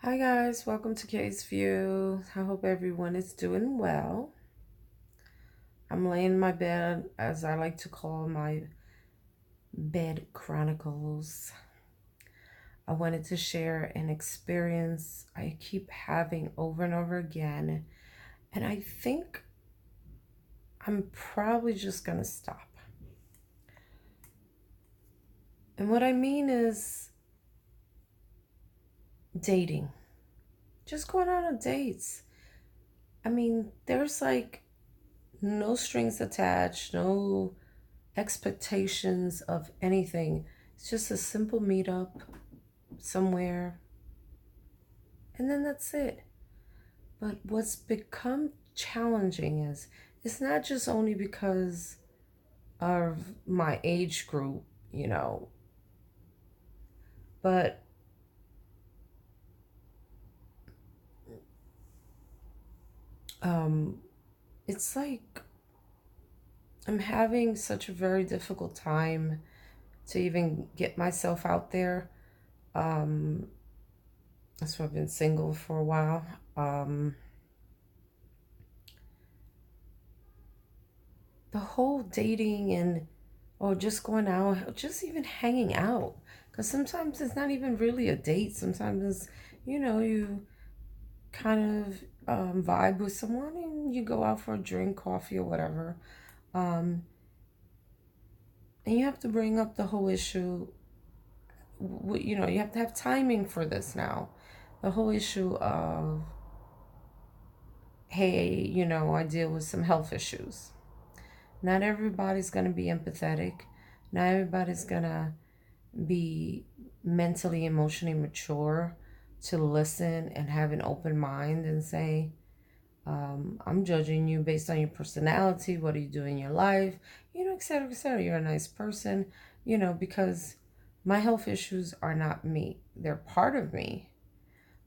Hi guys, welcome to Kay's View. I hope everyone is doing well. I'm laying in my bed, as I like to call my bed chronicles. I wanted to share an experience I keep having over and over again, and I think I'm probably just gonna stop. And what I mean is dating, just going out on dates. I mean, there's like no strings attached, no expectations of anything. It's just a simple meetup somewhere, and then that's it. But what's become challenging is it's not just only because of my age group, you know, but um, it's like I'm having such a very difficult time to even get myself out there. Um, that's why I've been single for a while. The whole dating and or just going out, just even hanging out, because sometimes it's not even really a date. Sometimes it's, you kind of vibe with someone and you go out for a drink, coffee, or whatever. um, and you have to bring up the whole issue. You have to have timing for this now. The whole issue of, hey, I deal with some health issues. Not everybody's going to be empathetic. Not everybody's going to be mentally, emotionally mature to listen and have an open mind and say, I'm judging you based on your personality. What do you do in your life? Et cetera, et cetera. You're a nice person, because my health issues are not me. They're part of me,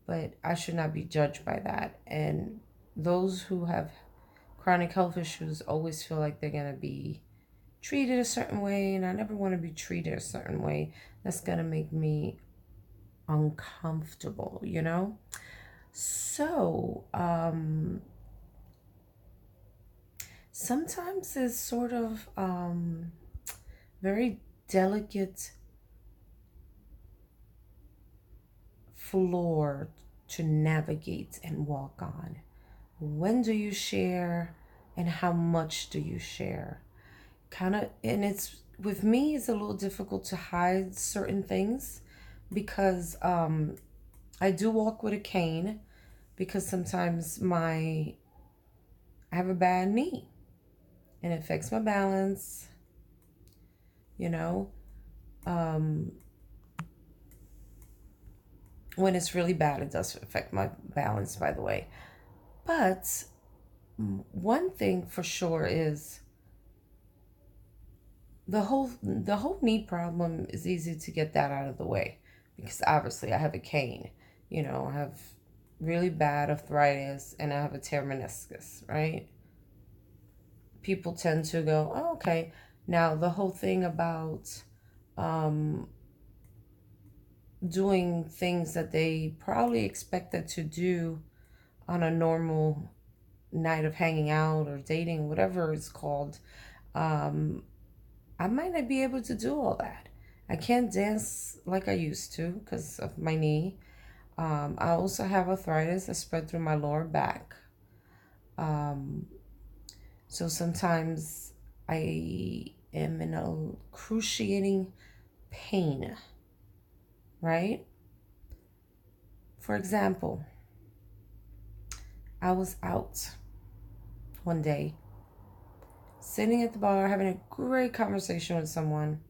but I should not be judged by that. And those who have chronic health issues always feel like they're going to be treated a certain way, and I never want to be treated a certain way that's going to make me uncomfortable. So, sometimes it's sort of very delicate floor to navigate and walk on. When do you share and how much do you share? Kind of, and it's with me, it's a little difficult to hide certain things because I do walk with a cane because sometimes I have a bad knee and it affects my balance, you know. Um, when it's really bad, it does affect my balance, by the way. But one thing for sure is the whole knee problem is easy to get that out of the way because obviously I have a cane. I have really bad arthritis and I have a tear meniscus, right? People tend to go, oh, okay. Now, the whole thing about um, doing things that they probably expected to do on a normal night of hanging out or dating, whatever it's called, um, I might not be able to do all that. I can't dance like I used to because of my knee. I also have arthritis that spread through my lower back. Um, so sometimes I am in a excruciating pain, right? For example, I was out one day, sitting at the bar, having a great conversation with someone.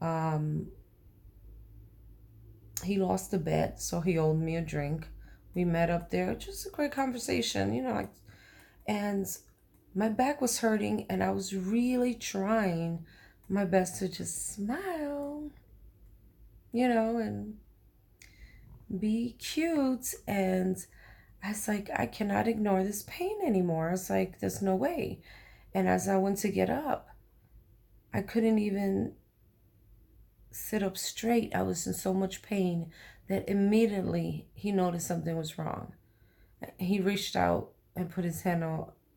Um, he lost a bet, so he owed me a drink. We met up there, just a great conversation, and my back was hurting, and I was really trying my best to just smile, and be cute. And I was like, I cannot ignore this pain anymore. I was like, there's no way. And as I went to get up, I couldn't even sit up straight, I was in so much pain that immediately he noticed something was wrong. He reached out and put his hand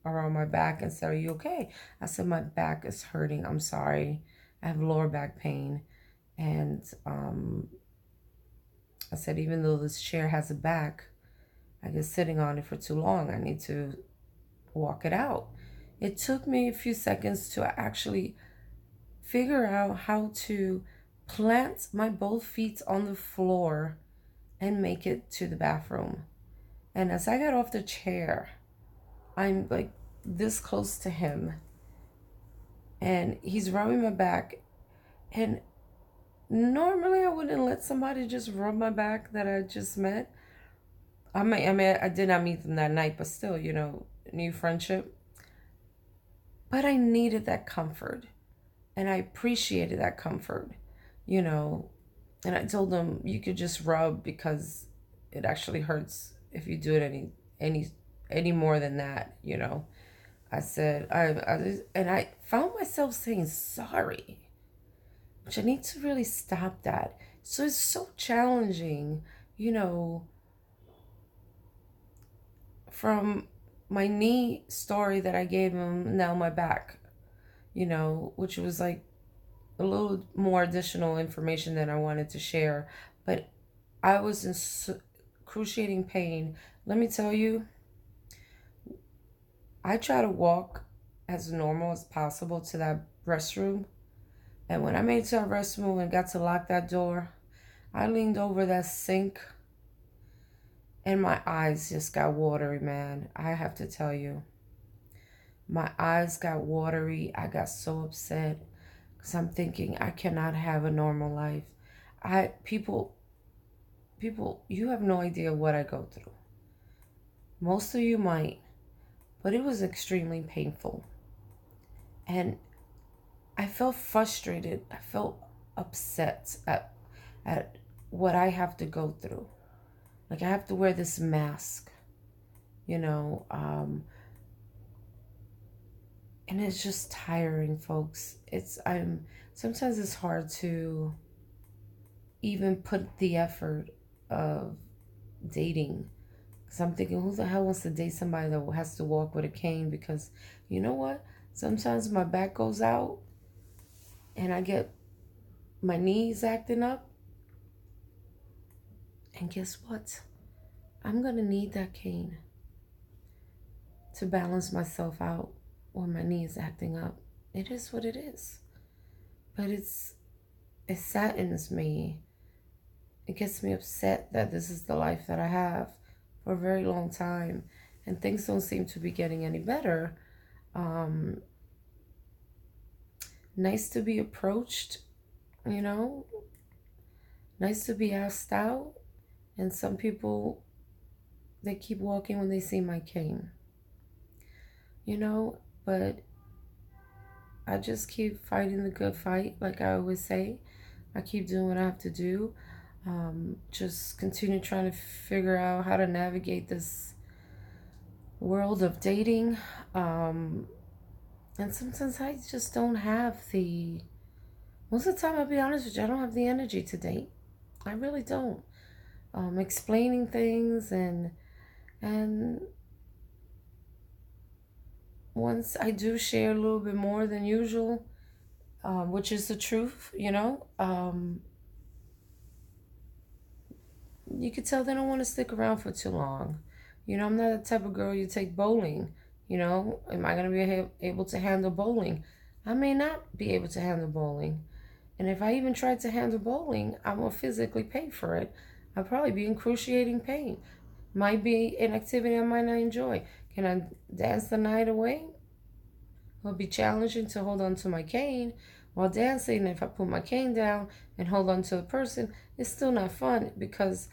around my back and said, "Are you okay?" I said, "My back is hurting. I'm sorry. I have lower back pain." And I said, "Even though this chair has a back, I guess sitting on it for too long, I need to walk it out." It took me a few seconds to actually figure out how to plant my both feet on the floor and make it to the bathroom. And as I got off the chair, I'm like this close to him, and he's rubbing my back. And normally I wouldn't let somebody just rub my back that I just met. I did not meet them that night, but still, new friendship. But I needed that comfort, and I appreciated that comfort, you know. And I told them you could just rub because it actually hurts if you do it any more than that. I said and I found myself saying sorry, which I need to really stop that. So it's so challenging, you know, from my knee story that I gave him, now my back, which was like a little more additional information than I wanted to share. But I was in excruciating pain. Let me tell you, I try to walk as normal as possible to that restroom. And when I made it to that restroom and got to lock that door, I leaned over that sink and my eyes just got watery, man. I have to tell you. My eyes got watery. I got so upset because I'm thinking I cannot have a normal life. People, you have no idea what I go through. Most of you might, but it was extremely painful. And I felt frustrated. I felt upset at what I have to go through. Like I have to wear this mask, and it's just tiring, folks. Sometimes it's hard to even put the effort of dating. Because I'm thinking, who the hell wants to date somebody that has to walk with a cane? Because you know what? Sometimes my back goes out and I get my knees acting up. And guess what? I'm going to need that cane to balance myself out when my knee is acting up. It is what it is. But it saddens me. It gets me upset that this is the life that I have for a very long time. And things don't seem to be getting any better. Nice to be approached, nice to be asked out. And some people, they keep walking when they see my cane. But I just keep fighting the good fight, like I always say. I keep doing what I have to do. Just continue trying to figure out how to navigate this world of dating. And sometimes I just don't have most of the time, I'll be honest with you, I don't have the energy to date. I really don't. Explaining things and once I do share a little bit more than usual, which is the truth, you could tell they don't want to stick around for too long. I'm not the type of girl you take bowling. Am I going to be able to handle bowling? I may not be able to handle bowling. And if I even tried to handle bowling, I will physically pay for it. I'll probably be in excruciating pain. Might be an activity I might not enjoy. Can I dance the night away? It'll be challenging to hold on to my cane while dancing. If I put my cane down and hold on to the person, it's still not fun because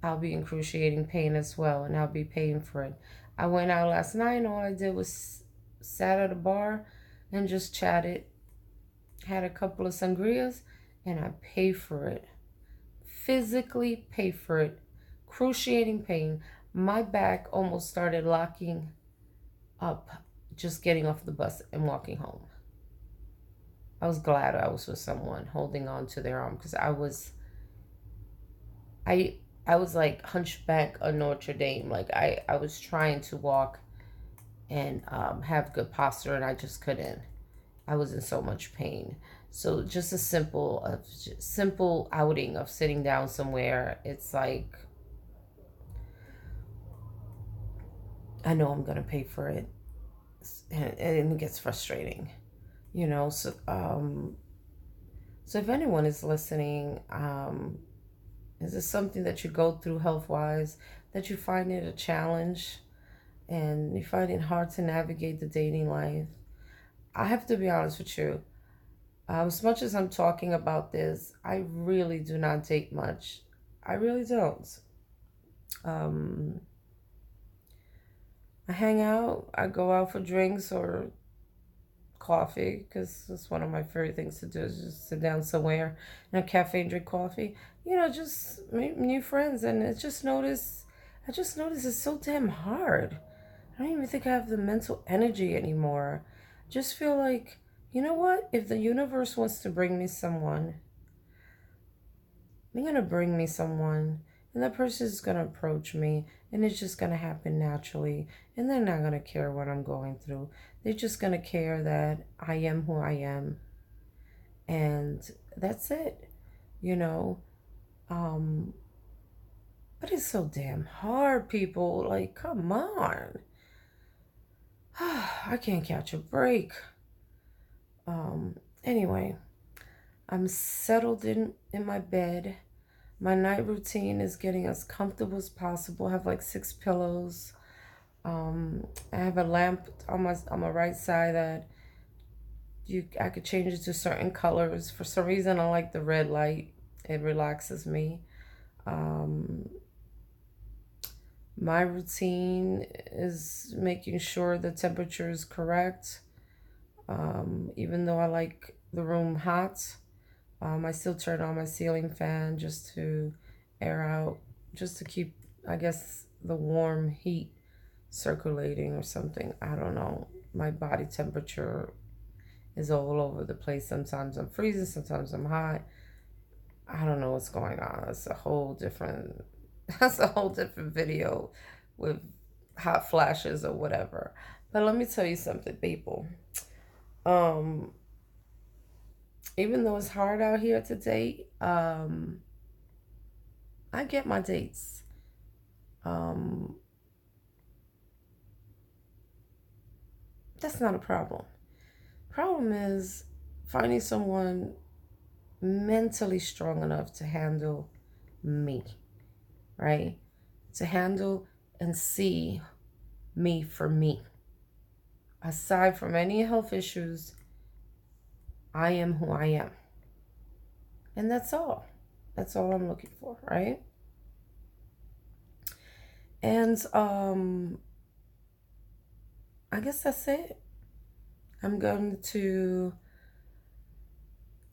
I'll be in excruciating pain as well, and I'll be paying for it. I went out last night and all I did was sat at a bar and just chatted. Had a couple of sangrias and I paid for it. Physically pay for it. Excruciating pain. My back almost started locking up just getting off the bus and walking home. I was glad I was with someone holding on to their arm, because I I was like hunchback on Notre Dame. Like I was trying to walk and have good posture, and I just couldn't. I was in so much pain. So just a simple outing of sitting down somewhere. It's like I know I'm gonna pay for it, and it gets frustrating, you know. So if anyone is listening, is this something that you go through health wise, that you find it a challenge and you find it hard to navigate the dating life? I have to be honest with you. As much as I'm talking about this, I really do not date much. I really don't. Um, I hang out, I go out for drinks or coffee, because it's one of my favorite things to do, is just sit down somewhere in a cafe and drink coffee. You know, just meet new friends, and I just notice it's so damn hard. I don't even think I have the mental energy anymore. Just feel like, you know what? If the universe wants to bring me someone, they're gonna bring me someone, and that person is gonna approach me, and it's just gonna happen naturally. And they're not gonna care what I'm going through. They're just gonna care that I am who I am, and that's it, you know. Um, but it's so damn hard, people. Like, come on. I can't catch a break. Anyway, I'm settled in my bed. My night routine is getting as comfortable as possible. I have like 6 pillows. I have a lamp on my right side that I could change it to certain colors. For some reason, I like the red light. It relaxes me. Um, my routine is making sure the temperature is correct. Even though I like the room hot, I still turn on my ceiling fan just to air out, just to keep, I guess, the warm heat circulating or something. I don't know. My body temperature is all over the place. Sometimes I'm freezing, sometimes I'm hot. I don't know what's going on. That's a whole different video with hot flashes or whatever. But let me tell you something, people. Um, Even though it's hard out here to date, I get my dates. Um, that's not a problem. Problem is finding someone mentally strong enough to handle me, right? To handle and see me for me. Aside from any health issues, I am who I am. And that's all. That's all I'm looking for, right? And I guess that's it. I'm going to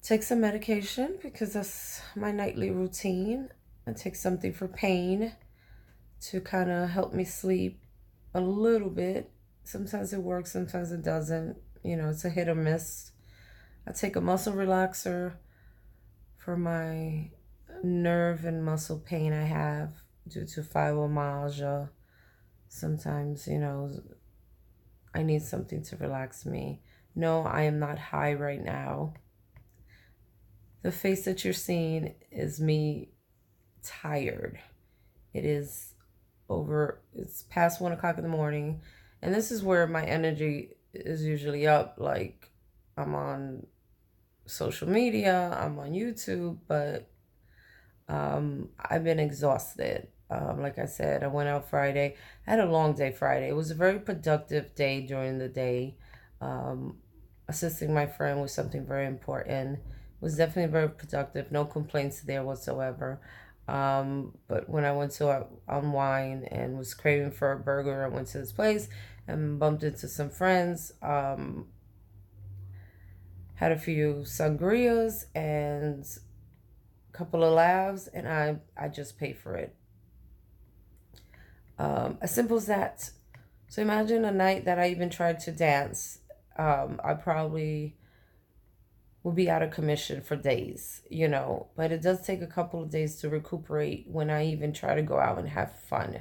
take some medication because that's my nightly routine. I take something for pain to kind of help me sleep a little bit. Sometimes it works, sometimes it doesn't. You know, it's a hit or miss. I take a muscle relaxer for my nerve and muscle pain I have due to fibromyalgia. Sometimes, you know, I need something to relax me. No, I am not high right now. The face that you're seeing is me tired. It is it's past 1 o'clock in the morning. And this is where my energy is usually up. Like, I'm on social media, I'm on YouTube, but I've been exhausted. Like I said, I went out Friday. I had a long day Friday. It was a very productive day during the day. Um, Assisting my friend with something very important. It was definitely very productive. No complaints there whatsoever. But when I went to unwind and was craving for a burger, I went to this place and bumped into some friends. Had a few sangrias and a couple of laughs, and I just paid for it. As simple as that. So imagine a night that I even tried to dance. I probably will be out of commission for days, you know. But it does take a couple of days to recuperate when I even try to go out and have fun.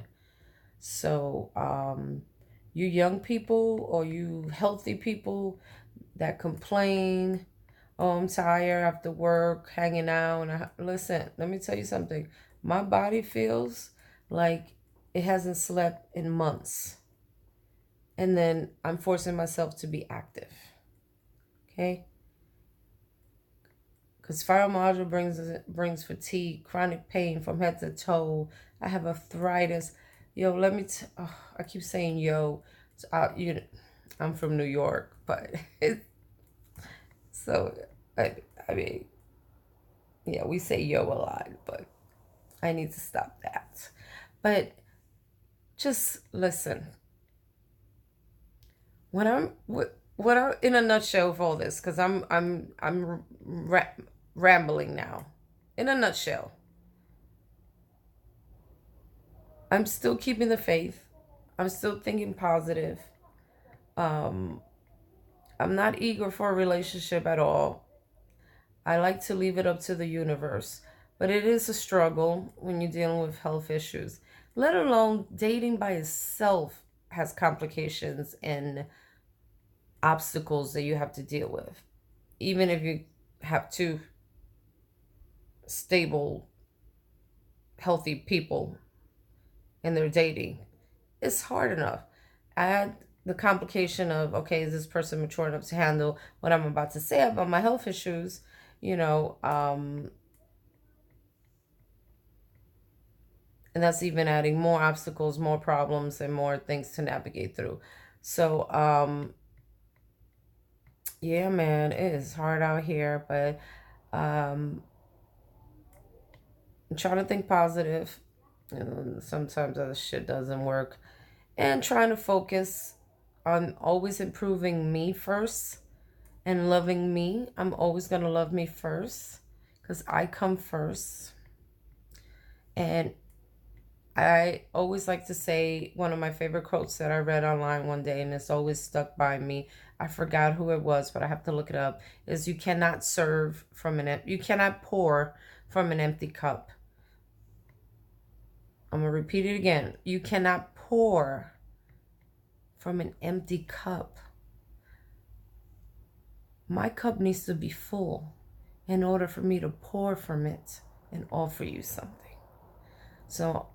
So, you young people or you healthy people that complain, oh, I'm tired after work, hanging out. Listen, let me tell you something. My body feels like it hasn't slept in months. And then I'm forcing myself to be active. Okay? Because fibromyalgia brings fatigue, chronic pain from head to toe. I have arthritis. Yo, I keep saying yo. I'm from New York, but so I, I mean, yeah, we say yo a lot, but I need to stop that. But just listen. What I'm in a nutshell of all this, because rambling now. In a nutshell, I'm still keeping the faith. I'm still thinking positive. Um, I'm not eager for a relationship at all. I like to leave it up to the universe. But it is a struggle when you're dealing with health issues. Let alone dating by itself has complications and obstacles that you have to deal with. Even if you have two stable, healthy people and they're dating, it's hard enough. Add the complication of, okay, is this person mature enough to handle what I'm about to say about my health issues? You know, and that's even adding more obstacles, more problems, and more things to navigate through. So, yeah, man, it is hard out here, but I'm trying to think positive. And sometimes other shit doesn't work. And trying to focus on always improving me first and loving me. I'm always going to love me first because I come first. And I always like to say one of my favorite quotes that I read online one day, and it's always stuck by me. I forgot who it was, but I have to look it up. Is you cannot you cannot pour from an empty cup. I'm gonna repeat it again. You cannot pour from an empty cup. My cup needs to be full in order for me to pour from it and offer you something. So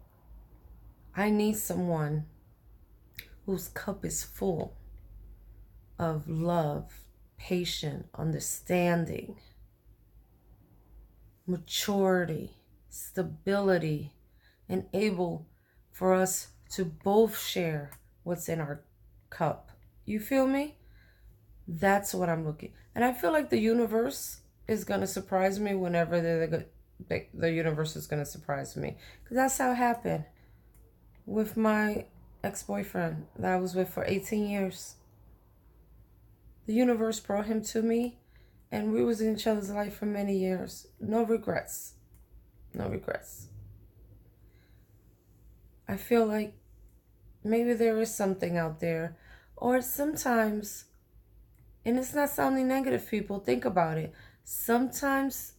I need someone whose cup is full of love, patience, understanding, maturity, stability, and able for us to both share what's in our cup. You feel me? That's what I'm looking. And I feel like the universe is going to surprise me whenever the universe is going to surprise me. Because that's how it happened with my ex-boyfriend that I was with for 18 years. The universe brought him to me, and we was in each other's life for many years. No regrets. No regrets. I feel like maybe there is something out there. Or sometimes, and it's not sounding negative, people, think about it. Sometimes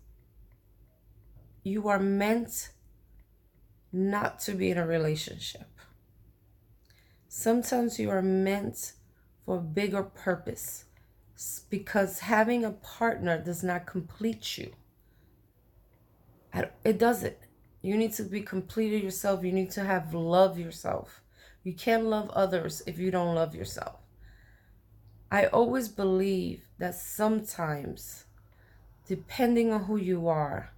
you are meant not to be in a relationship. Sometimes you are meant for a bigger purpose, because having a partner does not complete you. It doesn't. You need to be completed yourself. You need to have love yourself. You can't love others if you don't love yourself. I always believe that sometimes, depending on who you are,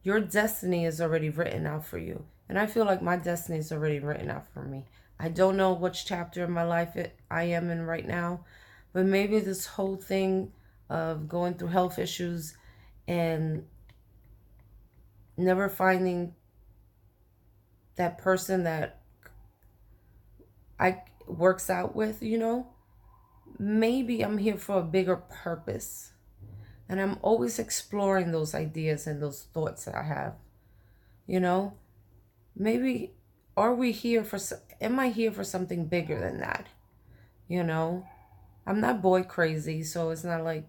your destiny is already written out for you. And I feel like my destiny is already written out for me. I don't know which chapter of my life I am in right now, but maybe this whole thing of going through health issues and never finding that person that I works out with, you know, maybe I'm here for a bigger purpose. And I'm always exploring those ideas and those thoughts that I have. You know, maybe am I here for something bigger than that? You know, I'm not boy crazy, so it's not like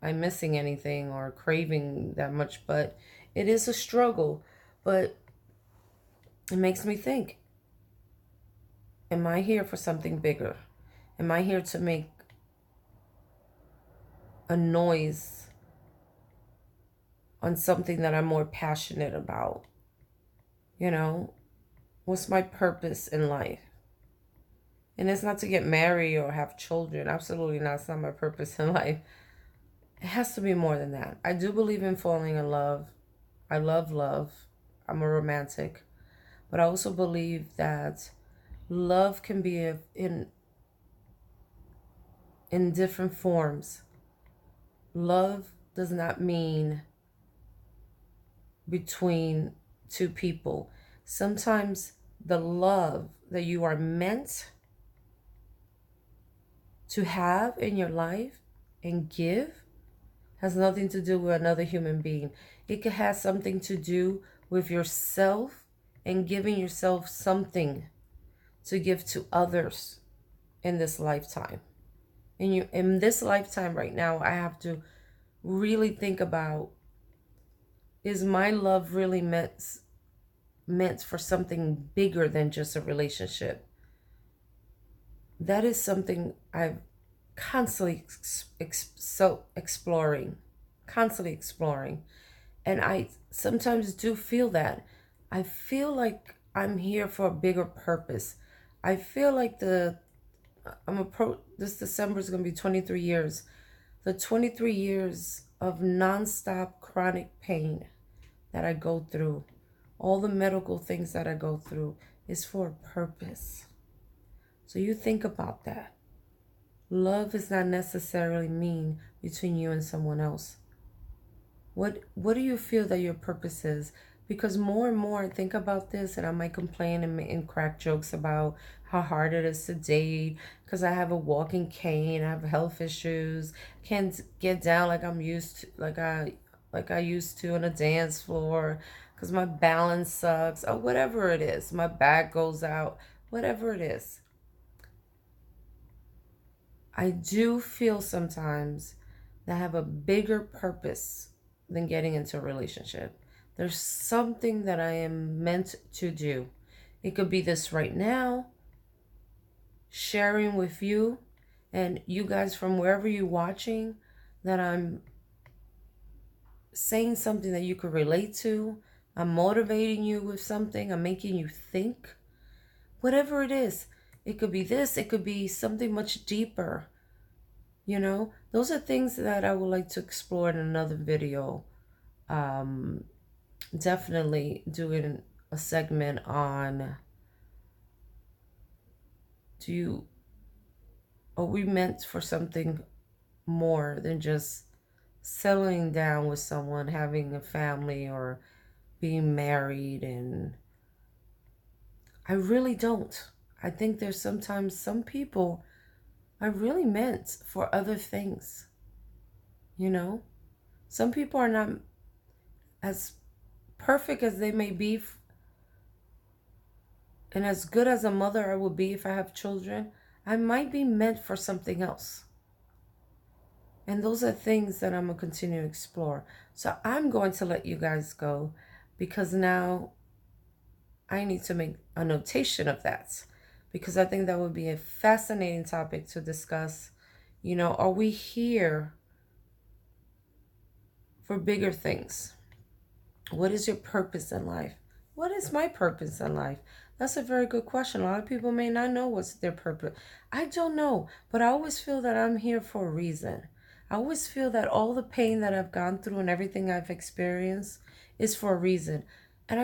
I'm missing anything or craving that much, but it is a struggle. But it makes me think, am I here for something bigger? Am I here to make a noise on something that I'm more passionate about? You know, what's my purpose in life? And it's not to get married or have children. Absolutely not. It's not my purpose in life. It has to be more than that. I do believe in falling in love. I love love. I'm a romantic. But I also believe that love can be in different forms. Love does not mean between two people. Sometimes the love that you are meant to have in your life and give has nothing to do with another human being. It could have something to do with yourself and giving yourself something to give to others in this lifetime. And you in this lifetime right now, I have to really think about, is my love really meant for something bigger than just a relationship? That is something I've constantly constantly exploring. And I sometimes do feel that. I feel like I'm here for a bigger purpose. I feel like this December is going to be 23 years. The 23 years of nonstop chronic pain that I go through, all the medical things that I go through, is for a purpose. So you think about that. Love is not necessarily mean between you and someone else. What do you feel that your purpose is? Because more and more I think about this, and I might complain and crack jokes about how hard it is to date because I have a walking cane, I have health issues, can't get down like I'm used to, like I used to on a dance floor because my balance sucks, or whatever it is. My back goes out, whatever it is. I do feel sometimes that I have a bigger purpose than getting into a relationship. There's something that I am meant to do. It could be this right now, sharing with you and you guys from wherever you're watching, that I'm saying something that you could relate to. I'm motivating you with something. I'm making you think. Whatever it is, it could be this, it could be something much deeper. Those are things that I would like to explore in another video. Definitely doing a segment on, are we meant for something more than just settling down with someone, having a family, or being married? And I really don't. I think there's sometimes some people are really meant for other things. Some people are not as perfect as they may be, and as good as a mother I would be if I have children. I might be meant for something else. And those are things that I'm going to continue to explore. So I'm going to let you guys go because now I need to make a notation of that, because I think that would be a fascinating topic to discuss. Are we here for bigger things? What is your purpose in life? What is my purpose in life? That's a very good question. A lot of people may not know what's their purpose. I don't know, but I always feel that I'm here for a reason. I always feel that all the pain that I've gone through and everything I've experienced is for a reason. And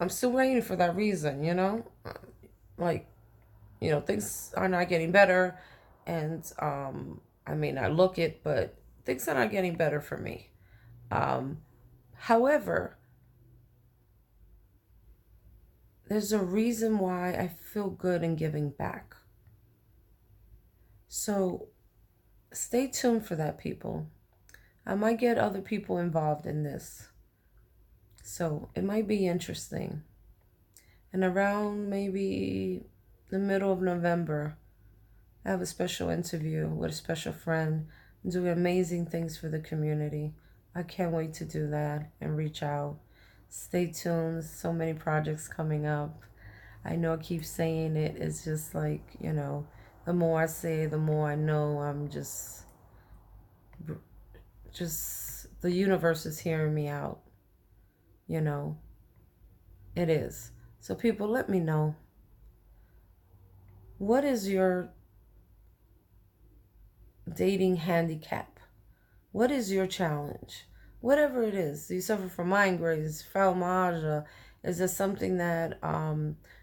I'm still waiting for that reason, Like, things are not getting better. And I may not look it, but things are not getting better for me. However, there's a reason why I feel good in giving back. So stay tuned for that, people. I might get other people involved in this. So it might be interesting. And around maybe the middle of November, I have a special interview with a special friend doing amazing things for the community. I can't wait to do that and reach out. Stay tuned. So many projects coming up. I know I keep saying it. It's just like, the more I say, the more I know I'm just the universe is hearing me out, you know. It is. So people, let me know, what is your dating handicap? What is your challenge? Whatever it is, do you suffer from migraines, fibromyalgia? Is there something that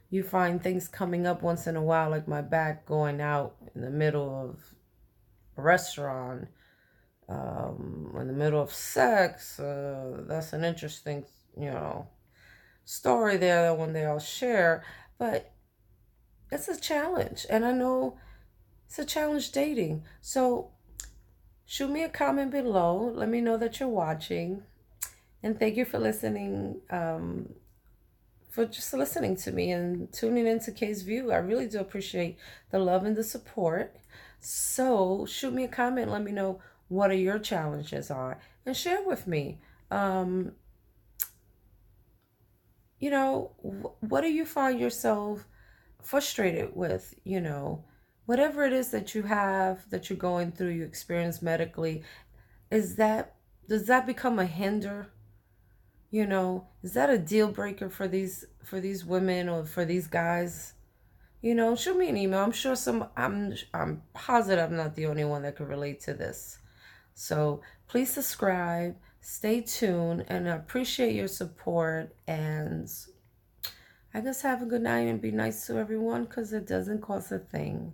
you find things coming up once in a while, like my back going out in the middle of a restaurant, in the middle of sex? That's an interesting, story there that one day I'll share. But it's a challenge, and I know it's a challenge dating. So shoot me a comment below. Let me know that you're watching. And thank you for listening, for just listening to me and tuning into Kay's View. I really do appreciate the love and the support. So shoot me a comment. Let me know what are your challenges are and share with me. Um, what do you find yourself frustrated with? Whatever it is that you have, that you're going through, you experience medically, is that does that become a hinder? Is that a deal breaker for these women or for these guys? Shoot me an email. I'm sure I'm positive I'm not the only one that could relate to this. So please subscribe, stay tuned, and I appreciate your support. And I guess have a good night and be nice to everyone because it doesn't cost a thing.